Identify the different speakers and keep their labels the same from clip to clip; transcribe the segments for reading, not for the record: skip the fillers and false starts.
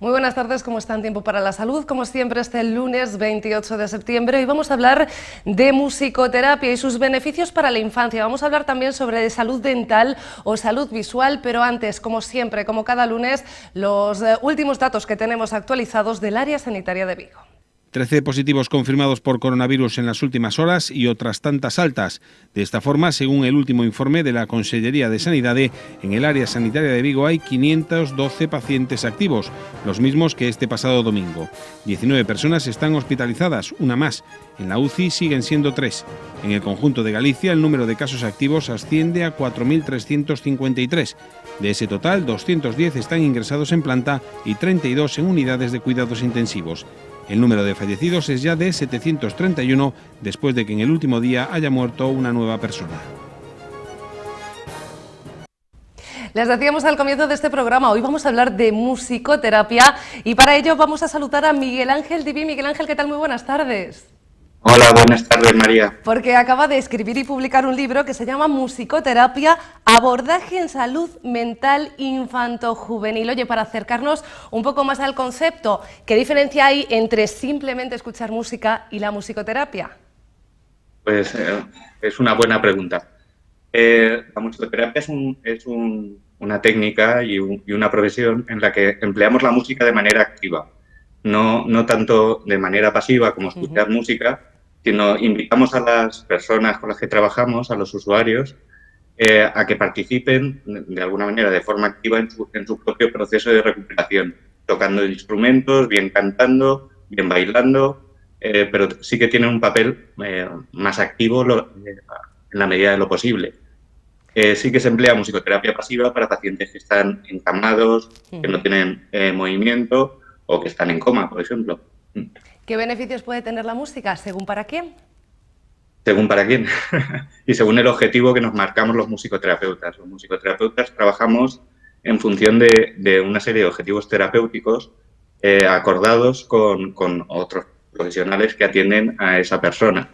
Speaker 1: Muy buenas tardes, ¿cómo están? Tiempo para la salud, como siempre, este lunes 28 de septiembre. Hoy vamos a hablar de musicoterapia y sus beneficios para la infancia. Vamos a hablar también sobre salud dental o salud visual, pero antes, como siempre, como cada lunes, los últimos datos que tenemos actualizados del área sanitaria de Vigo.
Speaker 2: 13 positivos confirmados por coronavirus en las últimas horas y otras tantas altas. De esta forma, según el último informe de la Consellería de Sanidade, en el área sanitaria de Vigo hay 512 pacientes activos, los mismos que este pasado domingo. 19 personas están hospitalizadas, una más. En la UCI siguen siendo 3. En el conjunto de Galicia, el número de casos activos asciende a 4.353. De ese total, 210 están ingresados en planta y 32 en unidades de cuidados intensivos. El número de fallecidos es ya de 731, después de que en el último día haya muerto una nueva persona.
Speaker 1: Les decíamos al comienzo de este programa, hoy vamos a hablar de musicoterapia y para ello vamos a saludar a Miguel Ángel Diví. Miguel Ángel, ¿qué tal? Muy buenas tardes.
Speaker 3: Hola, buenas tardes, María.
Speaker 1: Porque acaba de escribir y publicar un libro que se llama Musicoterapia, abordaje en salud mental infanto-juvenil. Oye, para acercarnos un poco más al concepto, ¿qué diferencia hay entre simplemente escuchar música y la musicoterapia?
Speaker 3: Pues es una buena pregunta. La musicoterapia es una técnica y una profesión en la que empleamos la música de manera activa, no tanto de manera pasiva como escuchar música, sino invitamos a las personas con las que trabajamos, a los usuarios, a que participen de alguna manera de forma activa en su propio proceso de recuperación, tocando instrumentos, bien cantando, bien bailando, pero sí que tienen un papel más activo en la medida de lo posible. Sí que se emplea musicoterapia pasiva para pacientes que están encamados, que no tienen movimiento o que están en coma, por ejemplo.
Speaker 1: ¿Qué beneficios puede tener la música? ¿Según para quién?
Speaker 3: Según para quién y según el objetivo que nos marcamos los musicoterapeutas. Los musicoterapeutas trabajamos en función de una serie de objetivos terapéuticos acordados con otros profesionales que atienden a esa persona.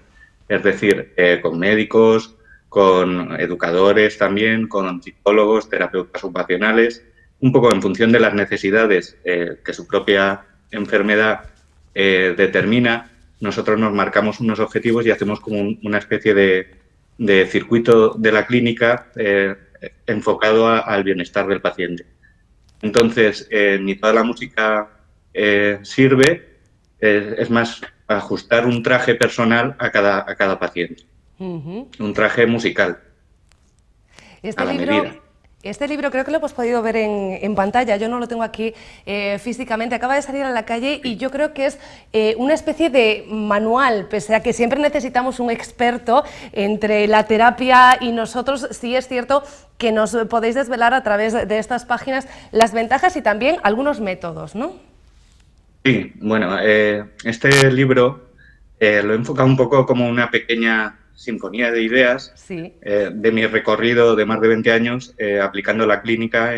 Speaker 3: Es decir, con médicos, con educadores también, con psicólogos, terapeutas ocupacionales, un poco en función de las necesidades que su propia enfermedad determina. Nosotros nos marcamos unos objetivos y hacemos como una especie de circuito de la clínica enfocado al bienestar del paciente. Entonces, ni toda la música sirve, es más ajustar un traje personal a cada paciente, un traje musical a la medida.
Speaker 1: Este libro creo que lo hemos podido ver en pantalla, yo no lo tengo aquí físicamente, acaba de salir a la calle y yo creo que es una especie de manual, pese a que siempre necesitamos un experto entre la terapia y nosotros. Sí es cierto que nos podéis desvelar a través de estas páginas las ventajas y también algunos métodos, ¿no?
Speaker 3: Sí, bueno, este libro lo he enfocado un poco como una pequeña sinfonía de ideas,
Speaker 1: sí,
Speaker 3: de mi recorrido de más de 20 años aplicando la clínica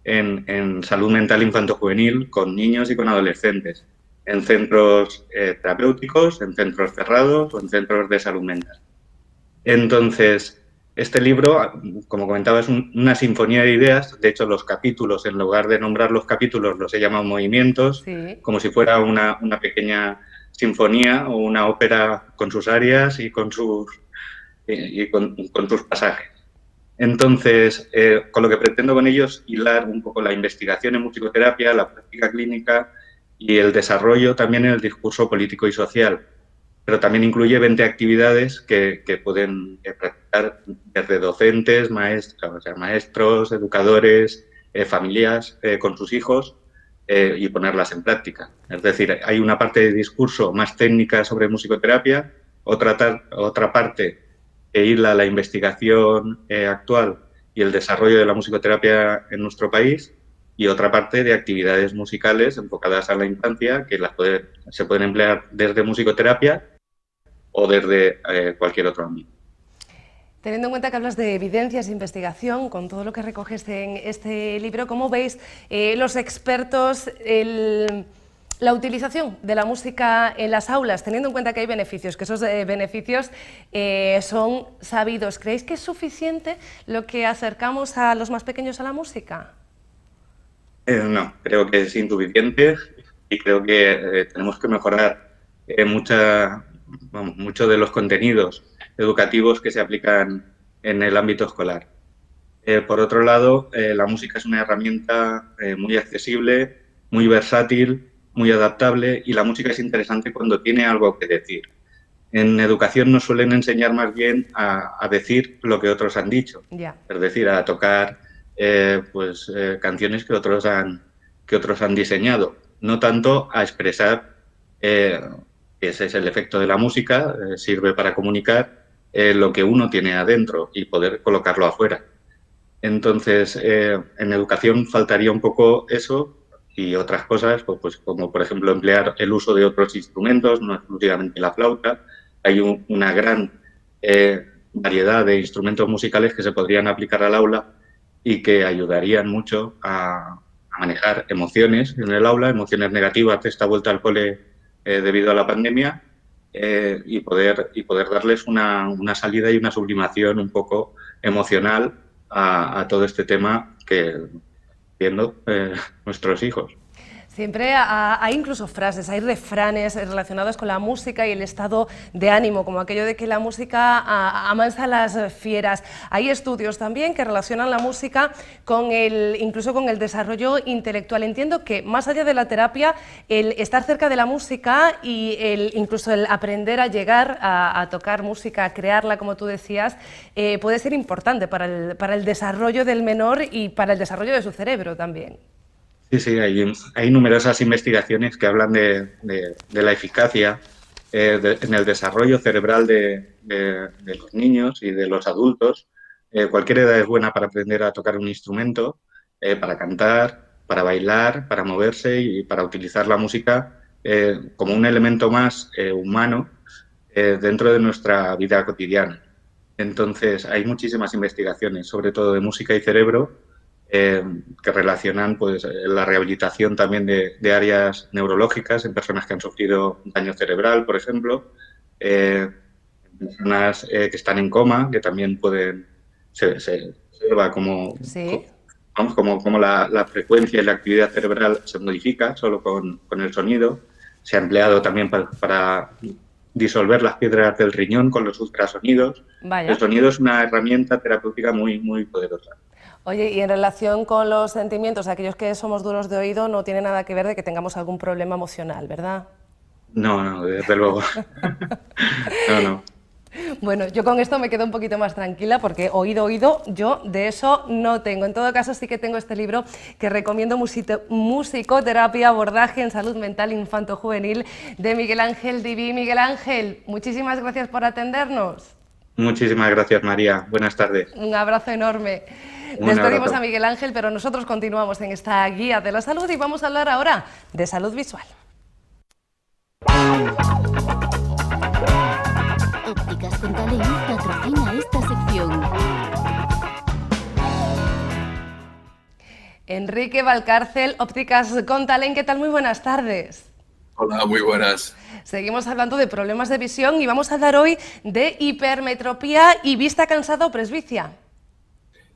Speaker 3: en salud mental infanto-juvenil con niños y con adolescentes, en centros terapéuticos, en centros cerrados o en centros de salud mental. Entonces, este libro, como comentaba, es una sinfonía de ideas. De hecho, los capítulos, en lugar de nombrar los capítulos, los he llamado movimientos,
Speaker 1: sí,
Speaker 3: como si fuera una pequeña sinfonía o una ópera con sus arias y con sus pasajes. Entonces, con lo que pretendo con ellos, hilar un poco la investigación en musicoterapia, la práctica clínica y el desarrollo también en el discurso político y social. Pero también incluye 20 actividades que pueden practicar desde docentes, maestros, educadores, familias con sus hijos, y ponerlas en práctica. Es decir, hay una parte de discurso más técnica sobre musicoterapia, otra parte que hila la investigación actual y el desarrollo de la musicoterapia en nuestro país, y otra parte de actividades musicales enfocadas a la infancia que se pueden emplear desde musicoterapia o desde cualquier otro ámbito.
Speaker 1: Teniendo en cuenta que hablas de evidencias e investigación, con todo lo que recoges en este libro, ¿cómo veis los expertos la utilización de la música en las aulas, teniendo en cuenta que hay beneficios, que esos beneficios son sabidos? ¿Creéis que es suficiente lo que acercamos a los más pequeños a la música?
Speaker 3: No, creo que es insuficiente y creo que tenemos que mejorar muchos de los contenidos educativos que se aplican en el ámbito escolar. Por otro lado, la música es una herramienta muy accesible, muy versátil, muy adaptable, y la música es interesante cuando tiene algo que decir. En educación nos suelen enseñar más bien a decir lo que otros han dicho,
Speaker 1: Ya.
Speaker 3: es decir, a tocar canciones que otros han diseñado, no tanto a expresar, ese es el efecto de la música, sirve para comunicar lo que uno tiene adentro y poder colocarlo afuera. Entonces, en educación faltaría un poco eso y otras cosas, pues como por ejemplo emplear el uso de otros instrumentos, no exclusivamente la flauta. Hay una gran variedad de instrumentos musicales que se podrían aplicar al aula y que ayudarían mucho a manejar emociones en el aula, emociones negativas de esta vuelta al cole debido a la pandemia, y poder darles una salida y una sublimación un poco emocional a todo este tema que viendo nuestros hijos.
Speaker 1: Siempre hay incluso frases, hay refranes relacionados con la música y el estado de ánimo, como aquello de que la música amansa a las fieras. Hay estudios también que relacionan la música incluso con el desarrollo intelectual. Entiendo que más allá de la terapia, el estar cerca de la música y incluso el aprender a llegar a tocar música, a crearla, como tú decías, puede ser importante para el desarrollo del menor y para el desarrollo de su cerebro también.
Speaker 3: Sí, hay numerosas investigaciones que hablan de la eficacia en el desarrollo cerebral de los niños y de los adultos. Cualquier edad es buena para aprender a tocar un instrumento, para cantar, para bailar, para moverse y para utilizar la música como un elemento más humano dentro de nuestra vida cotidiana. Entonces, hay muchísimas investigaciones, sobre todo de música y cerebro, que relacionan pues, la rehabilitación también de áreas neurológicas en personas que han sufrido daño cerebral, por ejemplo, personas que están en coma, que también pueden se observa como,
Speaker 1: Sí.
Speaker 3: vamos, como la frecuencia y la actividad cerebral se modifica solo con el sonido. Se ha empleado también para disolver las piedras del riñón con los ultrasonidos.
Speaker 1: Vaya.
Speaker 3: El sonido es una herramienta terapéutica muy, muy poderosa.
Speaker 1: Oye, y en relación con los sentimientos, aquellos que somos duros de oído, no tiene nada que ver de que tengamos algún problema emocional, ¿verdad?
Speaker 3: No, desde luego. No.
Speaker 1: Bueno, yo con esto me quedo un poquito más tranquila porque oído, yo de eso no tengo. En todo caso, sí que tengo este libro que recomiendo, Musicoterapia, abordaje en salud mental infanto-juvenil, de Miguel Ángel Diví. Miguel Ángel, muchísimas gracias por atendernos.
Speaker 3: Muchísimas gracias, María. Buenas tardes.
Speaker 1: Un abrazo enorme.
Speaker 3: Un
Speaker 1: Despedimos
Speaker 3: abrazo.
Speaker 1: a Miguel Ángel, pero nosotros continuamos en esta guía de la salud y vamos a hablar ahora de salud visual.
Speaker 4: Ópticas Contalén patrocina esta sección.
Speaker 1: Enrique Valcárcel, Ópticas Contalén, ¿qué tal? Muy buenas tardes.
Speaker 5: Hola, muy buenas.
Speaker 1: Seguimos hablando de problemas de visión y vamos a hablar hoy de hipermetropía y vista cansada o presbicia.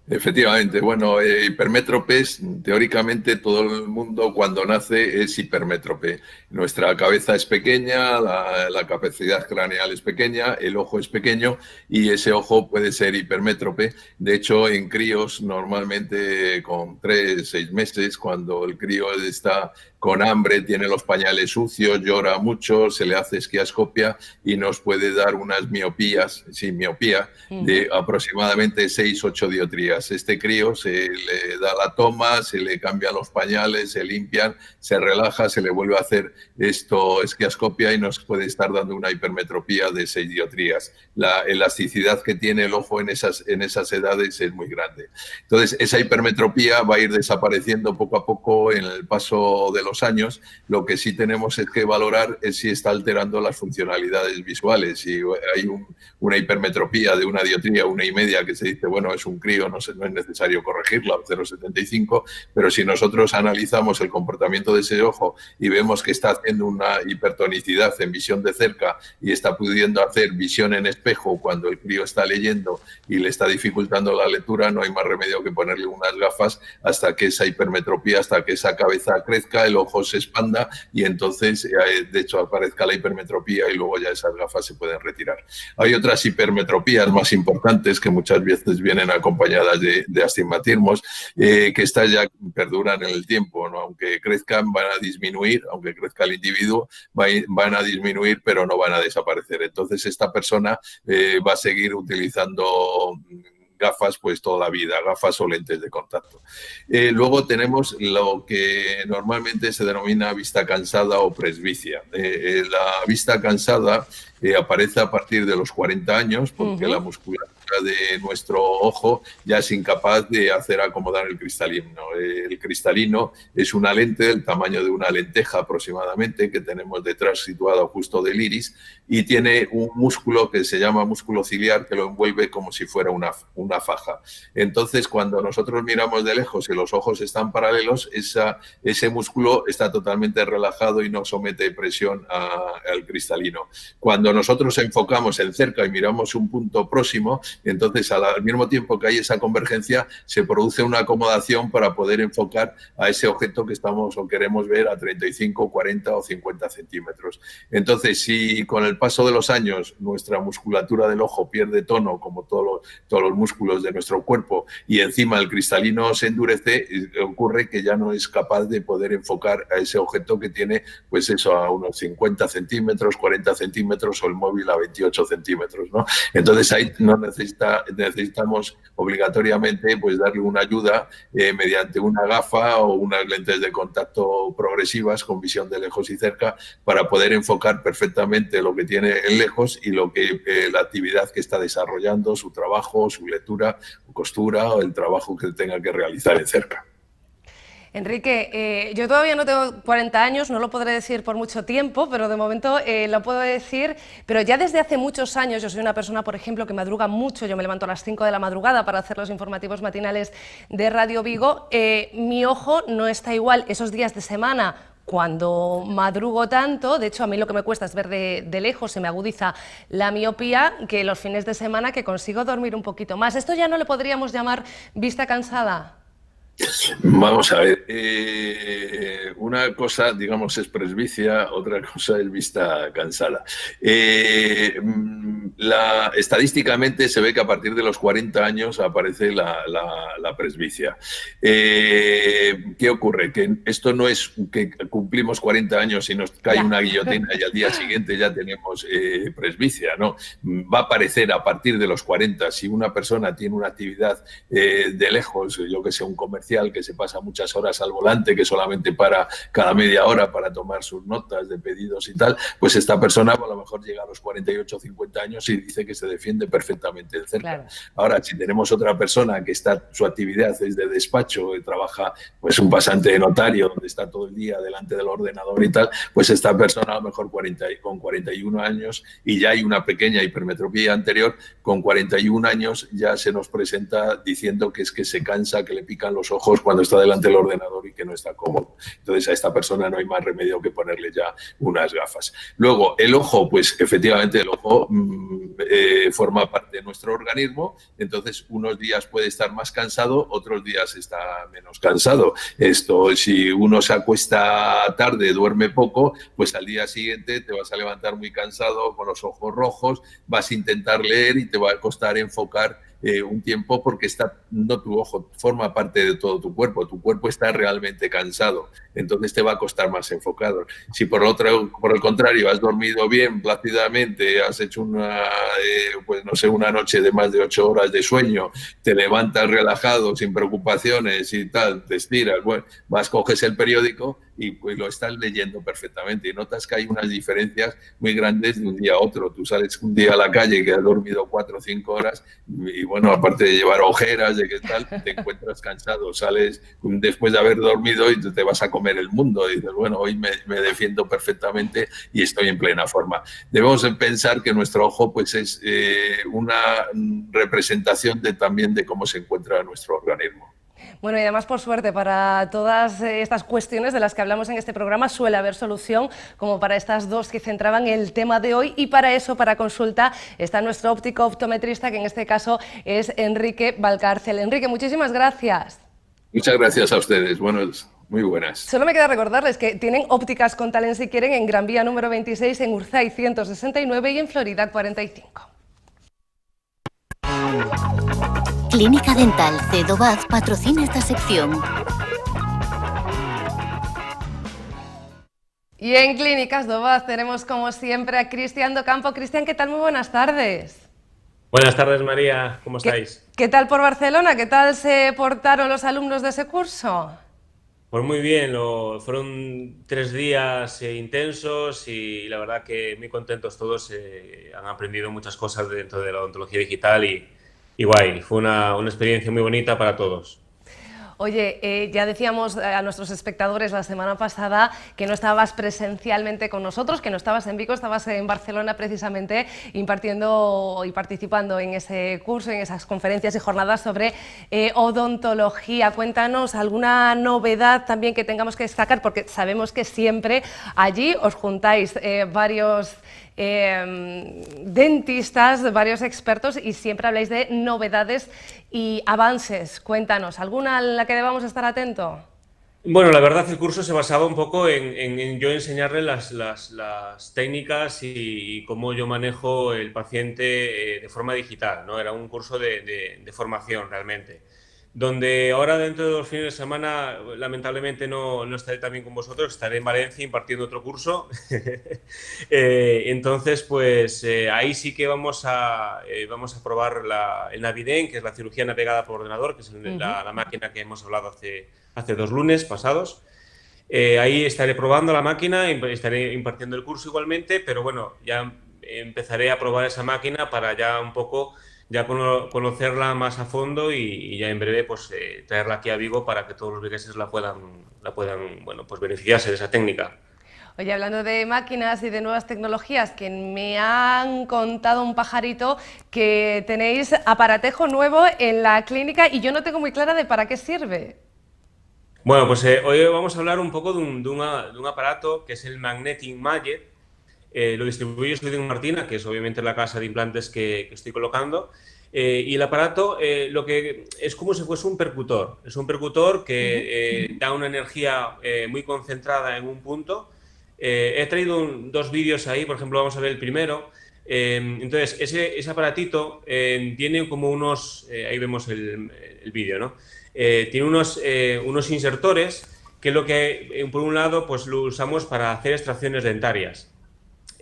Speaker 5: Efectivamente, bueno, hipermétropes, teóricamente todo el mundo cuando nace es hipermétrope. Nuestra cabeza es pequeña, la capacidad craneal es pequeña, el ojo es pequeño y ese ojo puede ser hipermétrope. De hecho, en críos normalmente con 3, 6 meses, cuando el crío está con hambre, tiene los pañales sucios, llora mucho, se le hace esquiascopia y nos puede dar unas miopías, miopía, de aproximadamente 6-8 dioptrías. Este crío se le da la toma, se le cambian los pañales, se limpian, se relaja, se le vuelve a hacer esquiascopia y nos puede estar dando una hipermetropía de 6 dioptrías. La elasticidad que tiene el ojo en esas edades es muy grande. Entonces, esa hipermetropía va a ir desapareciendo poco a poco en el paso de los años. Lo que sí tenemos es que valorar es si está alterando las funcionalidades visuales. Si hay una hipermetropía de 1 dioptría, 1,5, que se dice, bueno, es un crío, no no es necesario corregirla, 0,75, pero si nosotros analizamos el comportamiento de ese ojo y vemos que está haciendo una hipertonicidad en visión de cerca y está pudiendo hacer visión en espejo cuando el crío está leyendo y le está dificultando la lectura, no hay más remedio que ponerle unas gafas hasta que esa hipermetropía, hasta que esa cabeza crezca, el ojo se expanda y entonces, de hecho, aparezca la hipermetropía y luego ya esas gafas se pueden retirar. Hay otras hipermetropías más importantes que muchas veces vienen acompañadas de astigmatismos, que estas ya perduran en el tiempo, ¿no? Aunque crezcan, van a disminuir, aunque crezca el individuo, van a disminuir, pero no van a desaparecer. Entonces, esta persona va a seguir utilizando gafas pues toda la vida, gafas o lentes de contacto. Luego tenemos lo que normalmente se denomina vista cansada o presbicia. La vista cansada aparece a partir de los 40 años porque la musculatura de nuestro ojo ya es incapaz de hacer acomodar el cristalino. El cristalino es una lente del tamaño de una lenteja aproximadamente que tenemos detrás situado justo del iris y tiene un músculo que se llama músculo ciliar que lo envuelve como si fuera una faja. Entonces, cuando nosotros miramos de lejos y los ojos están paralelos, ese músculo está totalmente relajado y no somete presión al cristalino. Cuando nosotros enfocamos en cerca y miramos un punto próximo, entonces al mismo tiempo que hay esa convergencia, se produce una acomodación para poder enfocar a ese objeto que estamos o queremos ver a 35, 40 o 50 centímetros. Entonces, si con el paso de los años nuestra musculatura del ojo pierde tono, como todos los músculos de nuestro cuerpo, y encima el cristalino se endurece, ocurre que ya no es capaz de poder enfocar a ese objeto que tiene, pues eso, a unos 50 centímetros, 40 centímetros o el móvil a 28 centímetros, ¿no? Entonces ahí no necesitamos obligatoriamente pues darle una ayuda mediante una gafa o unas lentes de contacto progresivas con visión de lejos y cerca para poder enfocar perfectamente lo que tiene en lejos y lo que la actividad que está desarrollando, su trabajo, su lectura, costura o el trabajo que tenga que realizar en cerca.
Speaker 1: Enrique, yo todavía no tengo 40 años, no lo podré decir por mucho tiempo, pero de momento lo puedo decir, pero ya desde hace muchos años, yo soy una persona, por ejemplo, que madruga mucho, yo me levanto a las 5 de la madrugada para hacer los informativos matinales de Radio Vigo, mi ojo no está igual esos días de semana cuando madrugo tanto, de hecho a mí lo que me cuesta es ver de lejos, se me agudiza la miopía, que los fines de semana que consigo dormir un poquito más. ¿Esto ya no le podríamos llamar vista cansada?
Speaker 5: Vamos a ver, una cosa, digamos, es presbicia, otra cosa es vista cansada. Estadísticamente se ve que a partir de los 40 años aparece la presbicia. ¿Qué ocurre? Que esto no es que cumplimos 40 años y nos cae una guillotina y al día siguiente ya tenemos presbicia, ¿no? Va a aparecer a partir de los 40. Si una persona tiene una actividad de lejos, yo que sé, un comercial que se pasa muchas horas al volante, que solamente para cada media hora para tomar sus notas de pedidos y tal, pues esta persona a lo mejor llega a los 48 o 50 años y dice que se defiende perfectamente de cerca. Claro. Ahora, si tenemos otra persona que su actividad es de despacho, y trabaja pues un pasante de notario, donde está todo el día delante del ordenador y tal, pues esta persona a lo mejor con 41 años y ya hay una pequeña hipermetropía anterior, con 41 años ya se nos presenta diciendo que es que se cansa, que le pican los ojos cuando está delante del ordenador y que no está cómodo. Entonces a esta persona no hay más remedio que ponerle ya unas gafas. Luego, el ojo, pues efectivamente el ojo forma parte de nuestro organismo, entonces unos días puede estar más cansado, otros días está menos cansado. Esto, si uno se acuesta tarde, duerme poco, pues al día siguiente te vas a levantar muy cansado, con los ojos rojos, vas a intentar leer y te va a costar enfocar un tiempo porque no tu ojo forma parte de todo tu cuerpo está realmente cansado, entonces te va a costar más enfocado. Si por el contrario has dormido bien, plácidamente, has hecho pues no sé, una noche de más de 8 horas de sueño, te levantas relajado, sin preocupaciones y tal, te estiras, bueno, coges el periódico y pues lo estás leyendo perfectamente y notas que hay unas diferencias muy grandes de un día a otro. Tú sales un día a la calle que has dormido 4 o 5 horas y bueno, aparte de llevar ojeras, de qué tal, te encuentras cansado, sales después de haber dormido y te vas a comer comer el mundo. Dices, bueno, hoy me defiendo perfectamente y estoy en plena forma. Debemos pensar que nuestro ojo pues, es una representación también de cómo se encuentra nuestro organismo.
Speaker 1: Bueno, y además, por suerte, para todas estas cuestiones de las que hablamos en este programa suele haber solución, como para estas dos que centraban el tema de hoy, y para eso, para consulta, está nuestro óptico optometrista, que en este caso es Enrique Valcárcel. Enrique, muchísimas gracias.
Speaker 5: Muchas gracias a ustedes. Muy buenas.
Speaker 1: Solo me queda recordarles que tienen Ópticas con Talent si quieren en Gran Vía número 26, en Urzay 169 y en Florida 45.
Speaker 4: Clínica Dental Cedobaz patrocina esta sección.
Speaker 1: Y en Clínicas Dobaz tenemos como siempre a Cristian Docampo. Cristian, ¿qué tal? Muy buenas tardes.
Speaker 6: Buenas tardes, María. ¿Cómo estáis?
Speaker 1: ¿Qué tal por Barcelona? ¿Qué tal se portaron los alumnos de ese curso?
Speaker 6: Pues muy bien, fueron 3 días intensos y la verdad que muy contentos todos. Han aprendido muchas cosas dentro de la odontología digital y guay. Fue una experiencia muy bonita para todos.
Speaker 1: Oye, ya decíamos a nuestros espectadores la semana pasada que no estabas presencialmente con nosotros, que no estabas en Vigo, estabas en Barcelona precisamente impartiendo y participando en ese curso, en esas conferencias y jornadas sobre odontología. Cuéntanos alguna novedad también que tengamos que destacar, porque sabemos que siempre allí os juntáis varios dentistas, varios expertos, y siempre habláis de novedades y avances. Cuéntanos, ¿alguna en la que debamos estar atentos?
Speaker 6: Bueno, la verdad el curso se basaba un poco en yo enseñarle las técnicas y cómo yo manejo el paciente de forma digital, ¿no? Era un curso de formación realmente. Donde ahora dentro de 2 fines de semana lamentablemente no estaré también con vosotros, estaré en Valencia impartiendo otro curso. Entonces, pues ahí sí que vamos a probar el Naviden, que es la cirugía navegada por ordenador, que es la máquina que hemos hablado hace 2 lunes pasados. Ahí estaré probando la máquina, estaré impartiendo el curso igualmente, pero bueno, ya empezaré a probar esa máquina para ya un poco conocerla más a fondo y ya en breve pues traerla aquí a Vigo para que todos los vigueses la puedan bueno, pues beneficiarse de esa técnica.
Speaker 1: Oye, hablando de máquinas y de nuevas tecnologías, que me han contado un pajarito que tenéis aparatejo nuevo en la clínica y yo no tengo muy clara de para qué sirve.
Speaker 6: Bueno, pues hoy vamos a hablar un poco de un aparato que es el Magnetic Maget. Lo distribuye Sweden Martina, que es obviamente la casa de implantes que estoy colocando. Y el aparato lo que es como si fuese un percutor. Es un percutor que da una energía muy concentrada en un punto. He traído 2 vídeos ahí, por ejemplo, vamos a ver el primero. Entonces, ese aparatito tiene como unos... ahí vemos el vídeo, ¿no? Tiene unos insertores que lo que, por un lado, pues lo usamos para hacer extracciones dentarias.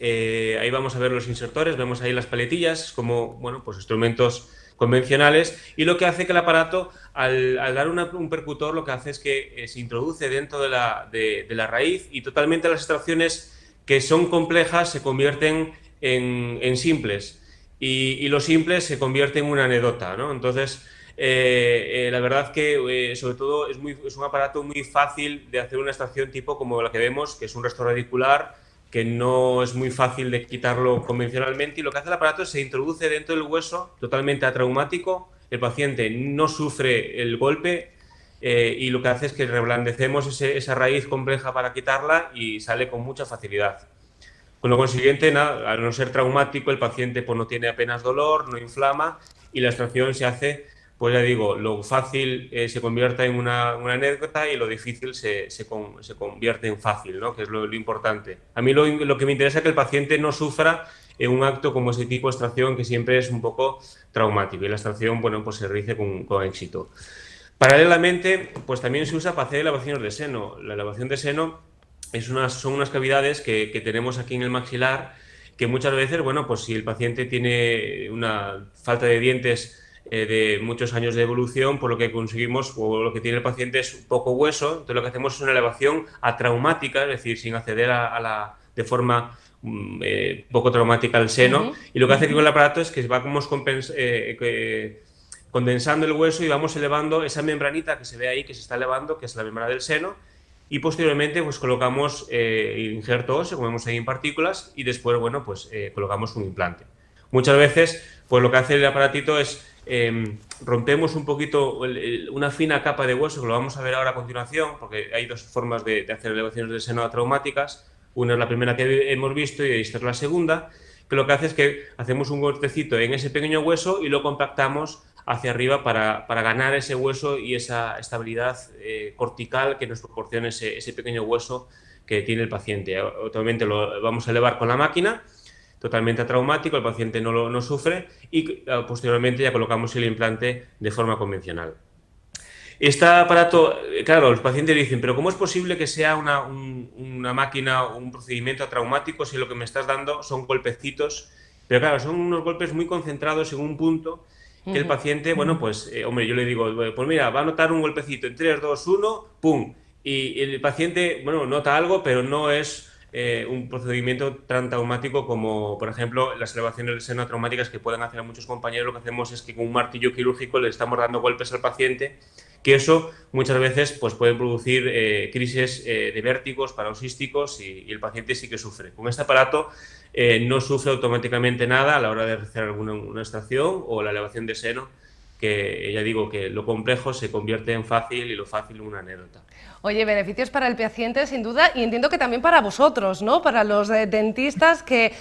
Speaker 6: Ahí vamos a ver los insertores, vemos ahí las paletillas, como bueno, pues instrumentos convencionales, y lo que hace que el aparato, al dar un percutor, lo que hace es que se introduce dentro de la raíz y totalmente las extracciones que son complejas se convierten en simples y lo simple se convierte en una anécdota, ¿no? Entonces, la verdad que sobre todo es un aparato muy fácil de hacer una extracción tipo como la que vemos, que es un resto radicular, que no es muy fácil de quitarlo convencionalmente, y lo que hace el aparato es se introduce dentro del hueso totalmente atraumático, el paciente no sufre el golpe y lo que hace es que reblandecemos esa raíz compleja para quitarla y sale con mucha facilidad. Con lo consiguiente, nada, al no ser traumático, el paciente pues, no tiene apenas dolor, no inflama y la extracción se hace, pues ya digo, lo fácil se convierte en una anécdota y lo difícil se convierte en fácil, ¿no? Que es lo importante. A mí lo que me interesa es que el paciente no sufra en un acto como ese tipo de extracción que siempre es un poco traumático y la extracción, bueno, pues se realice con éxito. Paralelamente, pues también se usa para hacer elevaciones de seno. La elevación de seno son unas cavidades que tenemos aquí en el maxilar que muchas veces, bueno, pues si el paciente tiene una falta de dientes de muchos años de evolución, por lo que conseguimos, o lo que tiene el paciente es poco hueso, entonces lo que hacemos es una elevación atraumática, es decir, sin acceder de forma poco traumática al seno, y lo que hace que con el aparato es que vamos condensando el hueso y vamos elevando esa membranita que se ve ahí, que se está elevando, que es la membrana del seno, y posteriormente pues colocamos injerto óseo, como vemos ahí en partículas, y después, bueno, pues colocamos un implante. Muchas veces, pues lo que hace el aparatito es rompemos un poquito una fina capa de hueso, que lo vamos a ver ahora a continuación, porque hay dos formas de hacer elevaciones del seno traumáticas. Una es la primera que hemos visto y esta es la segunda, que lo que hace es que hacemos un golpecito en ese pequeño hueso y lo compactamos hacia arriba para ganar ese hueso y esa estabilidad cortical que nos proporciona ese pequeño hueso que tiene el paciente. Obviamente lo vamos a elevar con la máquina, totalmente atraumático, el paciente no sufre y posteriormente ya colocamos el implante de forma convencional. Este aparato, claro, los pacientes dicen, pero ¿cómo es posible que sea una máquina o un procedimiento traumático si lo que me estás dando son golpecitos? Pero claro, son unos golpes muy concentrados en un punto que el paciente, bueno, pues, hombre, yo le digo, pues mira, va a notar un golpecito en 3, 2, 1, ¡pum! Y el paciente, bueno, nota algo, pero no es un procedimiento tan traumático como, por ejemplo, las elevaciones del seno traumáticas que pueden hacer a muchos compañeros. Lo que hacemos es que con un martillo quirúrgico le estamos dando golpes al paciente, que eso muchas veces pues, puede producir crisis de vértigos paroxísticos y el paciente sí que sufre. Con este aparato no sufre automáticamente nada a la hora de hacer una extracción o la elevación de seno, que ya digo que lo complejo se convierte en fácil y lo fácil en una anécdota.
Speaker 1: Oye, beneficios para el paciente sin duda y entiendo que también para vosotros, ¿no? Para los dentistas que,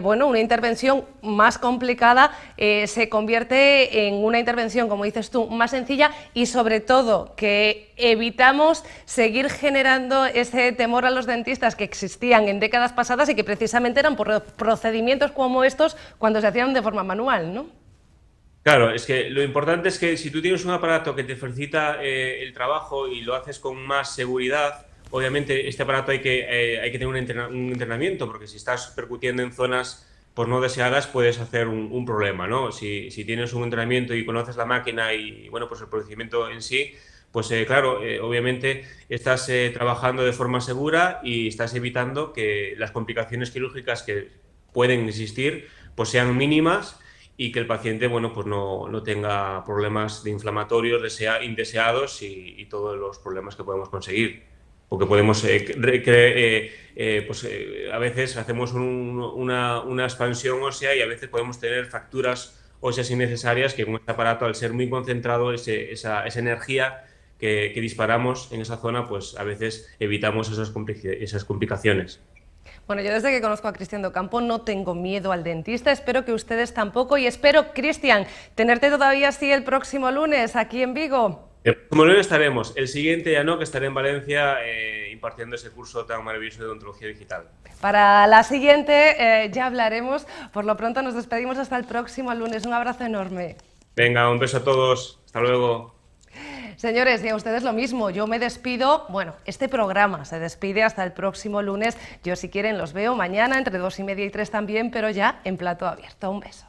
Speaker 1: bueno, una intervención más complicada se convierte en una intervención, como dices tú, más sencilla y sobre todo que evitamos seguir generando ese temor a los dentistas que existían en décadas pasadas y que precisamente eran por procedimientos como estos cuando se hacían de forma manual, ¿no?
Speaker 6: Claro, es que lo importante es que si tú tienes un aparato que te facilita el trabajo y lo haces con más seguridad, obviamente este aparato hay que tener un entrenamiento, porque si estás percutiendo en zonas pues, no deseadas puedes hacer un problema, ¿no? Si tienes un entrenamiento y conoces la máquina y bueno, pues el procedimiento en sí, pues claro, obviamente estás trabajando de forma segura y estás evitando que las complicaciones quirúrgicas que pueden existir pues sean mínimas y que el paciente, bueno, pues no tenga problemas de inflamatorios indeseados y todos los problemas que podemos conseguir. Porque podemos, a veces hacemos una expansión ósea y a veces podemos tener fracturas óseas innecesarias que con este aparato, al ser muy concentrado, esa energía que disparamos en esa zona, pues a veces evitamos esas complicaciones.
Speaker 1: Bueno, yo desde que conozco a Cristian Docampo no tengo miedo al dentista, espero que ustedes tampoco y espero, Cristian, tenerte todavía así el próximo lunes aquí en Vigo.
Speaker 6: El próximo lunes estaremos, el siguiente ya no, que estaré en Valencia impartiendo ese curso tan maravilloso de odontología digital.
Speaker 1: Para la siguiente ya hablaremos, por lo pronto nos despedimos hasta el próximo lunes, un abrazo enorme.
Speaker 6: Venga, un beso a todos, hasta luego.
Speaker 1: Señores, y a ustedes lo mismo, yo me despido, bueno, este programa se despide hasta el próximo lunes, yo si quieren los veo mañana entre 2:30 y 3 también, pero ya en plato abierto, un beso.